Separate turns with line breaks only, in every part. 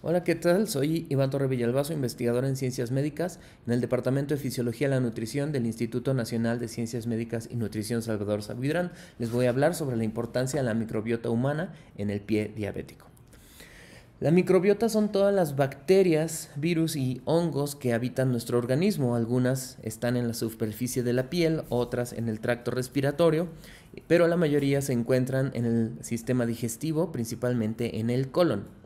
Hola, ¿qué tal? Soy Iván Torre Villalbazo, investigador en Ciencias Médicas en el Departamento de Fisiología de la Nutrición del Instituto Nacional de Ciencias Médicas y Nutrición Salvador Subirán. Les voy a hablar sobre la importancia de la microbiota humana en el pie diabético. La microbiota son todas las bacterias, virus y hongos que habitan nuestro organismo. Algunas están en la superficie de la piel, otras en el tracto respiratorio, pero la mayoría se encuentran en el sistema digestivo, principalmente en el colon.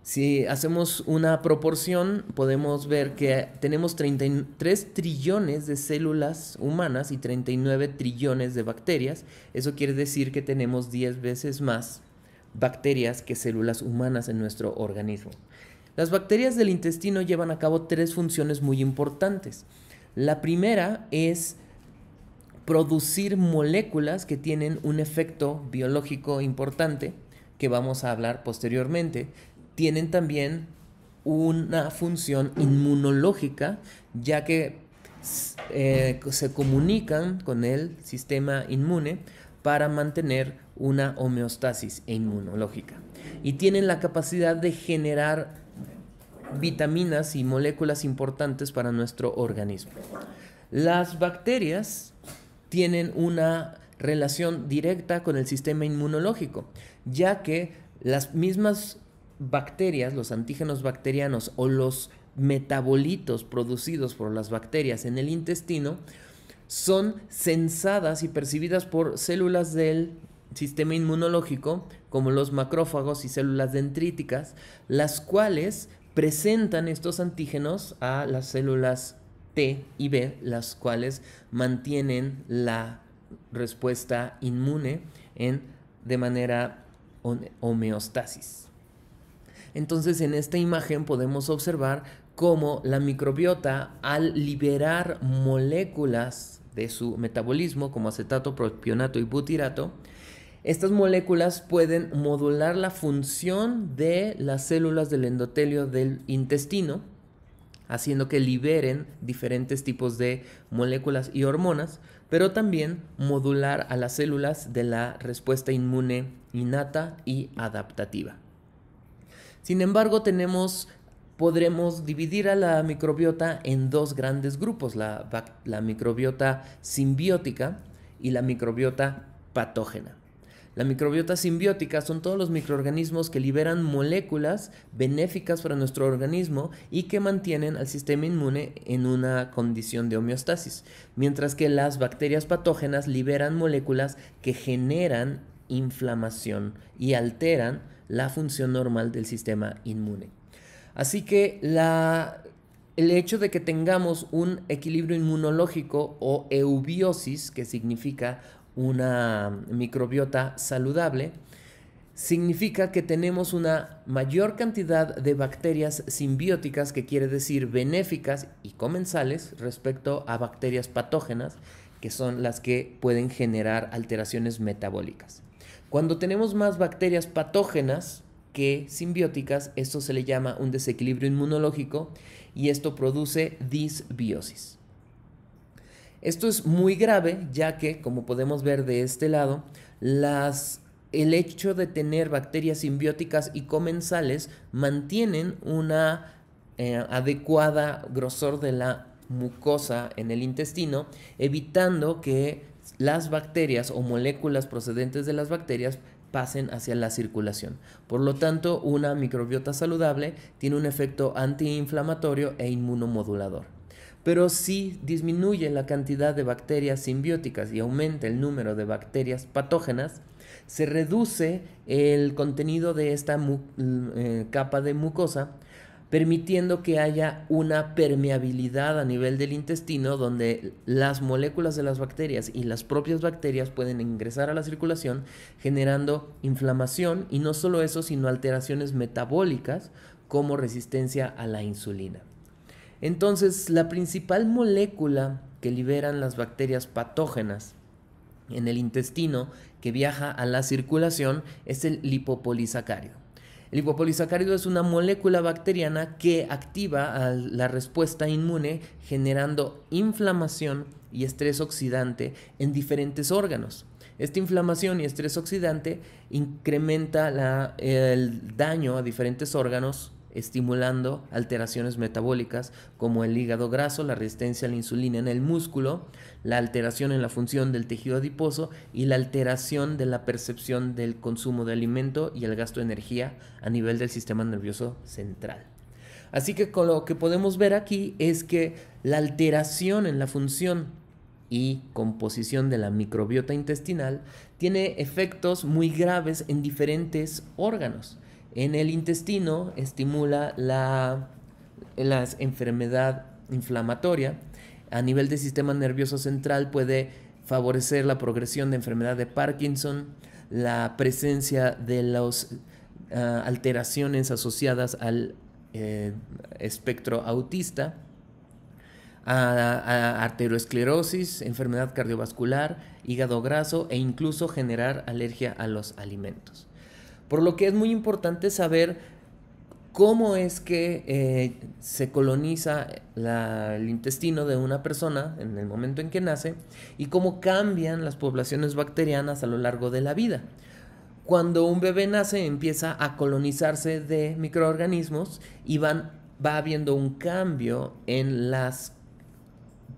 Si hacemos una proporción, podemos ver que tenemos 33 trillones de células humanas y 39 trillones de bacterias. Eso quiere decir que tenemos 10 veces más bacterias que células humanas en nuestro organismo. Las bacterias del intestino llevan a cabo tres funciones muy importantes. La primera es producir moléculas que tienen un efecto biológico importante, que vamos a hablar posteriormente. Tienen también una función inmunológica, ya que se comunican con el sistema inmune para mantener una homeostasis inmunológica. Y tienen la capacidad de generar vitaminas y moléculas importantes para nuestro organismo. Las bacterias tienen una relación directa con el sistema inmunológico, ya que las mismas bacterias, los antígenos bacterianos o los metabolitos producidos por las bacterias en el intestino son sensadas y percibidas por células del sistema inmunológico, como los macrófagos y células dendríticas, las cuales presentan estos antígenos a las células T y B, las cuales mantienen la respuesta inmune de manera homeostasis. Entonces, en esta imagen podemos observar cómo la microbiota, al liberar moléculas de su metabolismo, como acetato, propionato y butirato, estas moléculas pueden modular la función de las células del endotelio del intestino, haciendo que liberen diferentes tipos de moléculas y hormonas, pero también modular a las células de la respuesta inmune innata y adaptativa. Sin embargo, podremos dividir a la microbiota en dos grandes grupos, la microbiota simbiótica y la microbiota patógena. La microbiota simbiótica son todos los microorganismos que liberan moléculas benéficas para nuestro organismo y que mantienen al sistema inmune en una condición de homeostasis, mientras que las bacterias patógenas liberan moléculas que generan inflamación y alteran la función normal del sistema inmune. Así que el hecho de que tengamos un equilibrio inmunológico o eubiosis, que significa una microbiota saludable, significa que tenemos una mayor cantidad de bacterias simbióticas, que quiere decir benéficas y comensales, respecto a bacterias patógenas, que son las que pueden generar alteraciones metabólicas. Cuando tenemos más bacterias patógenas que simbióticas, esto se le llama un desequilibrio inmunológico y esto produce disbiosis. Esto es muy grave, ya que, como podemos ver de este lado, el hecho de tener bacterias simbióticas y comensales mantienen una adecuada grosor de la mucosa en el intestino, evitando que las bacterias o moléculas procedentes de las bacterias pasen hacia la circulación. Por lo tanto, una microbiota saludable tiene un efecto antiinflamatorio e inmunomodulador. Pero si disminuye la cantidad de bacterias simbióticas y aumenta el número de bacterias patógenas, se reduce el contenido de esta capa de mucosa, permitiendo que haya una permeabilidad a nivel del intestino, donde las moléculas de las bacterias y las propias bacterias pueden ingresar a la circulación, generando inflamación, y no solo eso, sino alteraciones metabólicas como resistencia a la insulina. Entonces, la principal molécula que liberan las bacterias patógenas en el intestino, que viaja a la circulación, es el lipopolisacárido. El lipopolisacárido es una molécula bacteriana que activa a la respuesta inmune, generando inflamación y estrés oxidante en diferentes órganos. Esta inflamación y estrés oxidante incrementa el daño a diferentes órganos, estimulando alteraciones metabólicas como el hígado graso, la resistencia a la insulina en el músculo, la alteración en la función del tejido adiposo y la alteración de la percepción del consumo de alimento y el gasto de energía a nivel del sistema nervioso central. Así que con lo que podemos ver aquí es que la alteración en la función y composición de la microbiota intestinal tiene efectos muy graves en diferentes órganos. En el intestino estimula la enfermedad inflamatoria. A nivel del sistema nervioso central puede favorecer la progresión de enfermedad de Parkinson, la presencia de las alteraciones asociadas al espectro autista, a arteriosclerosis, enfermedad cardiovascular, hígado graso e incluso generar alergia a los alimentos. Por lo que es muy importante saber cómo es que se coloniza el intestino de una persona en el momento en que nace y cómo cambian las poblaciones bacterianas a lo largo de la vida. Cuando un bebé nace empieza a colonizarse de microorganismos y va habiendo un cambio en las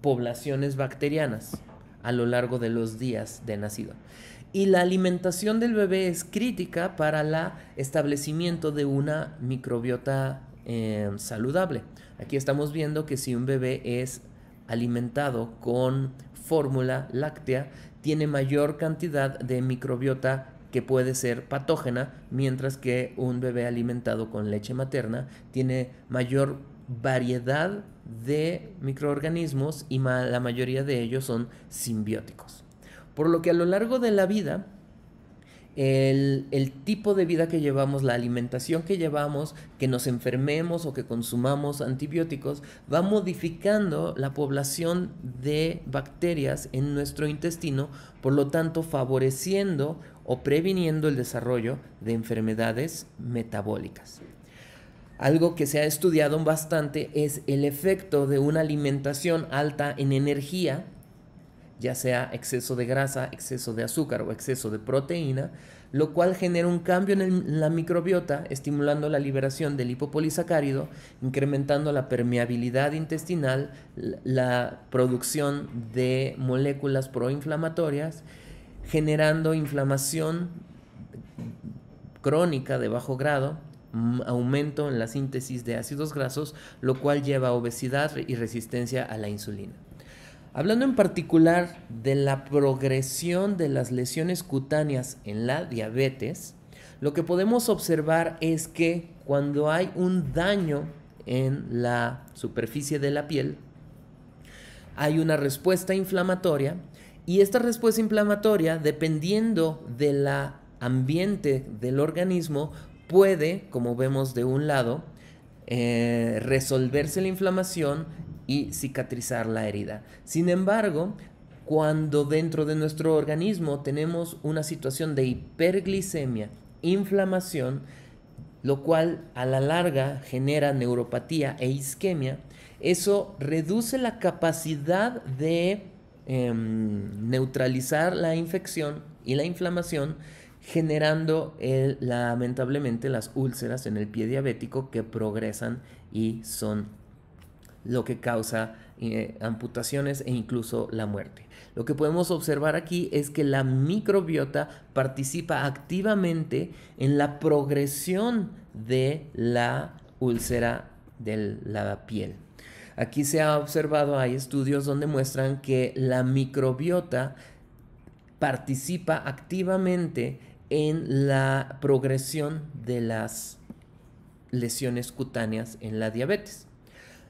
poblaciones bacterianas a lo largo de los días de nacido. Y la alimentación del bebé es crítica para el establecimiento de una microbiota saludable. Aquí estamos viendo que si un bebé es alimentado con fórmula láctea, tiene mayor cantidad de microbiota que puede ser patógena, mientras que un bebé alimentado con leche materna tiene mayor variedad de microorganismos y la mayoría de ellos son simbióticos. Por lo que a lo largo de la vida, el tipo de vida que llevamos, la alimentación que llevamos, que nos enfermemos o que consumamos antibióticos, va modificando la población de bacterias en nuestro intestino, por lo tanto favoreciendo o previniendo el desarrollo de enfermedades metabólicas. Algo que se ha estudiado bastante es el efecto de una alimentación alta en energía, ya sea exceso de grasa, exceso de azúcar o exceso de proteína, lo cual genera un cambio en la microbiota, estimulando la liberación del lipopolisacárido, incrementando la permeabilidad intestinal, la producción de moléculas proinflamatorias, generando inflamación crónica de bajo grado, aumento en la síntesis de ácidos grasos, lo cual lleva a obesidad y resistencia a la insulina. Hablando en particular de la progresión de las lesiones cutáneas en la diabetes, lo que podemos observar es que cuando hay un daño en la superficie de la piel, hay una respuesta inflamatoria, y esta respuesta inflamatoria, dependiendo del ambiente del organismo, puede, como vemos de un lado, resolverse la inflamación y cicatrizar la herida. Sin embargo, cuando dentro de nuestro organismo tenemos una situación de hiperglicemia, inflamación, lo cual a la larga genera neuropatía e isquemia, eso reduce la capacidad de neutralizar la infección y la inflamación, generando lamentablemente las úlceras en el pie diabético que progresan y son lo que causa amputaciones e incluso la muerte. Lo que podemos observar aquí es que la microbiota participa activamente en la progresión de la úlcera de la piel. Aquí se ha observado, hay estudios donde muestran que la microbiota participa activamente en la progresión de las lesiones cutáneas en la diabetes.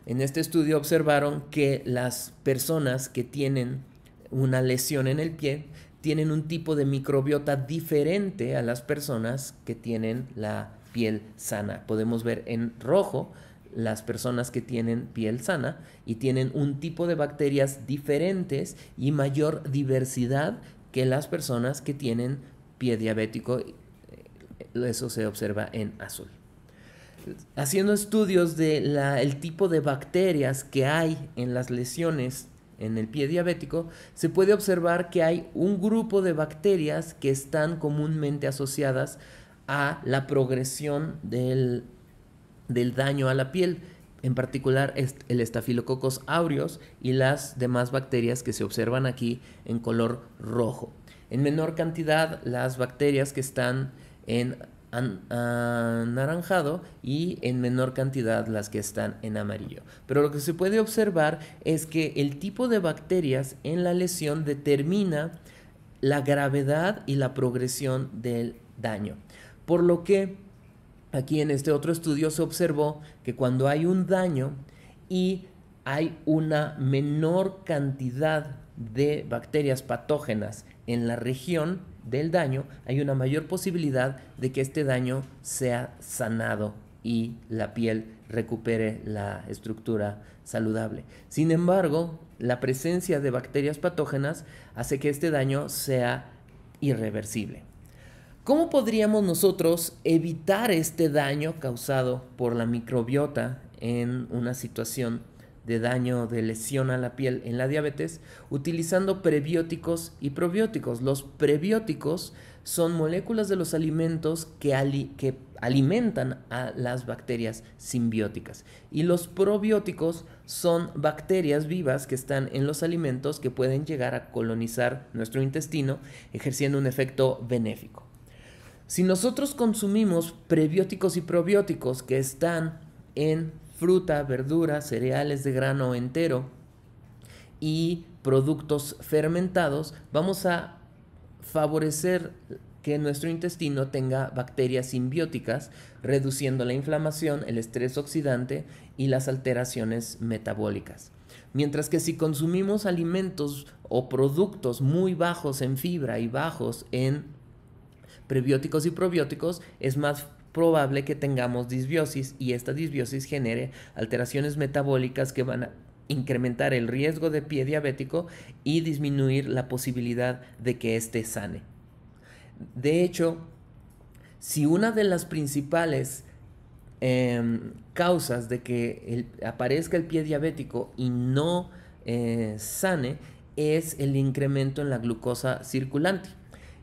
En este estudio observaron que las personas que tienen una lesión en el pie tienen un tipo de microbiota diferente a las personas que tienen la piel sana. Podemos ver en rojo las personas que tienen piel sana y tienen un tipo de bacterias diferentes y mayor diversidad que las personas que tienen pie diabético. Eso se observa en azul. Haciendo estudios de el tipo de bacterias que hay en las lesiones en el pie diabético, se puede observar que hay un grupo de bacterias que están comúnmente asociadas a la progresión del daño a la piel, en particular el Staphylococcus aureus y las demás bacterias que se observan aquí en color rojo. En menor cantidad las bacterias que están en anaranjado y en menor cantidad las que están en amarillo. Pero lo que se puede observar es que el tipo de bacterias en la lesión determina la gravedad y la progresión del daño. Por lo que aquí en este otro estudio se observó que cuando hay un daño y hay una menor cantidad de bacterias patógenas en la región del daño, hay una mayor posibilidad de que este daño sea sanado y la piel recupere la estructura saludable. Sin embargo, la presencia de bacterias patógenas hace que este daño sea irreversible. ¿Cómo podríamos nosotros evitar este daño causado por la microbiota en una situación de daño, de lesión a la piel en la diabetes? Utilizando prebióticos y probióticos. Los prebióticos son moléculas de los alimentos que alimentan a las bacterias simbióticas. Y los probióticos son bacterias vivas que están en los alimentos que pueden llegar a colonizar nuestro intestino, ejerciendo un efecto benéfico. Si nosotros consumimos prebióticos y probióticos que están en fruta, verdura, cereales de grano entero y productos fermentados, vamos a favorecer que nuestro intestino tenga bacterias simbióticas, reduciendo la inflamación, el estrés oxidante y las alteraciones metabólicas. Mientras que si consumimos alimentos o productos muy bajos en fibra y bajos en prebióticos y probióticos, es más probable que tengamos disbiosis y esta disbiosis genere alteraciones metabólicas que van a incrementar el riesgo de pie diabético y disminuir la posibilidad de que éste sane. De hecho, si una de las principales causas de que aparezca el pie diabético y no sane es el incremento en la glucosa circulante.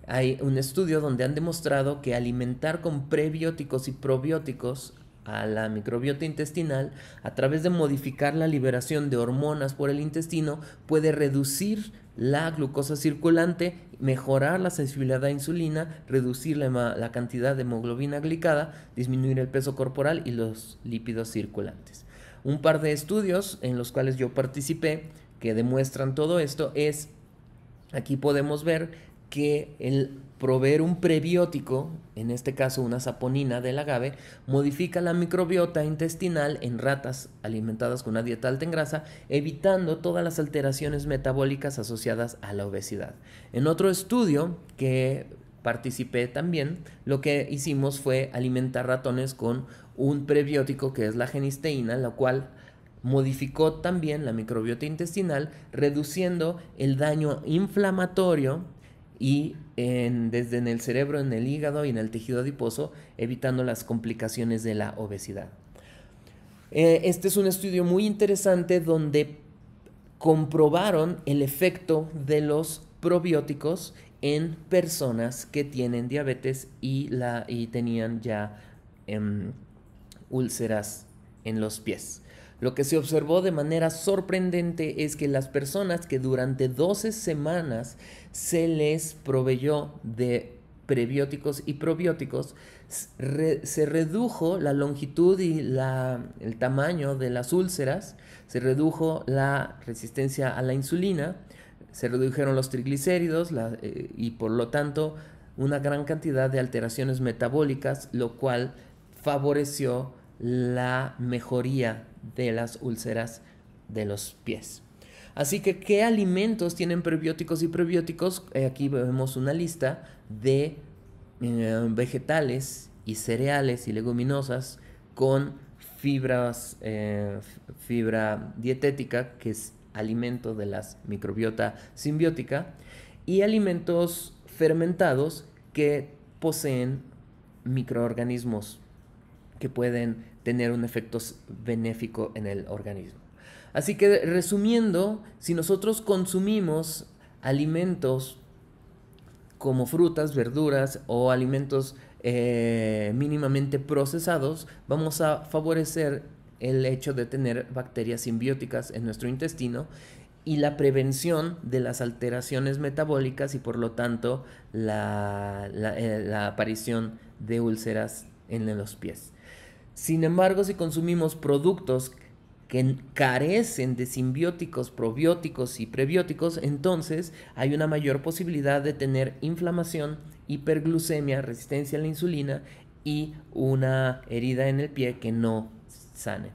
Hay un estudio donde han demostrado que alimentar con prebióticos y probióticos a la microbiota intestinal a través de modificar la liberación de hormonas por el intestino puede reducir la glucosa circulante, mejorar la sensibilidad a insulina, reducir la cantidad de hemoglobina glicada, disminuir el peso corporal y los lípidos circulantes. Un par de estudios en los cuales yo participé que demuestran todo esto es, aquí podemos ver que el proveer un prebiótico, en este caso una saponina del agave, modifica la microbiota intestinal en ratas alimentadas con una dieta alta en grasa, evitando todas las alteraciones metabólicas asociadas a la obesidad. En otro estudio que participé también, lo que hicimos fue alimentar ratones con un prebiótico que es la genisteína, la cual modificó también la microbiota intestinal, reduciendo el daño inflamatorio y desde en el cerebro, en el hígado y en el tejido adiposo, evitando las complicaciones de la obesidad. Este es un estudio muy interesante donde comprobaron el efecto de los probióticos en personas que tienen diabetes y tenían ya úlceras en los pies. Lo que se observó de manera sorprendente es que las personas que durante 12 semanas se les proveyó de prebióticos y probióticos, se redujo la longitud y el tamaño de las úlceras, se redujo la resistencia a la insulina, se redujeron los triglicéridos y por lo tanto una gran cantidad de alteraciones metabólicas, lo cual favoreció la mejoría de las úlceras de los pies. Así que, ¿qué alimentos tienen prebióticos y probióticos? Aquí vemos una lista de vegetales y cereales y leguminosas con fibra dietética, que es alimento de la microbiota simbiótica, y alimentos fermentados que poseen microorganismos que pueden tener un efecto benéfico en el organismo. Así que resumiendo, si nosotros consumimos alimentos como frutas, verduras o alimentos mínimamente procesados, vamos a favorecer el hecho de tener bacterias simbióticas en nuestro intestino y la prevención de las alteraciones metabólicas y por lo tanto la aparición de úlceras en los pies. Sin embargo, si consumimos productos que carecen de simbióticos, probióticos y prebióticos, entonces hay una mayor posibilidad de tener inflamación, hiperglucemia, resistencia a la insulina y una herida en el pie que no sane.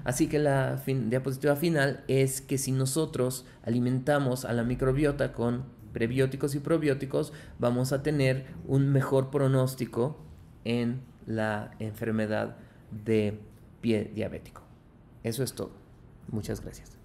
Así que la diapositiva final es que si nosotros alimentamos a la microbiota con prebióticos y probióticos, vamos a tener un mejor pronóstico en la enfermedad de pie diabético. Eso es todo. Muchas gracias.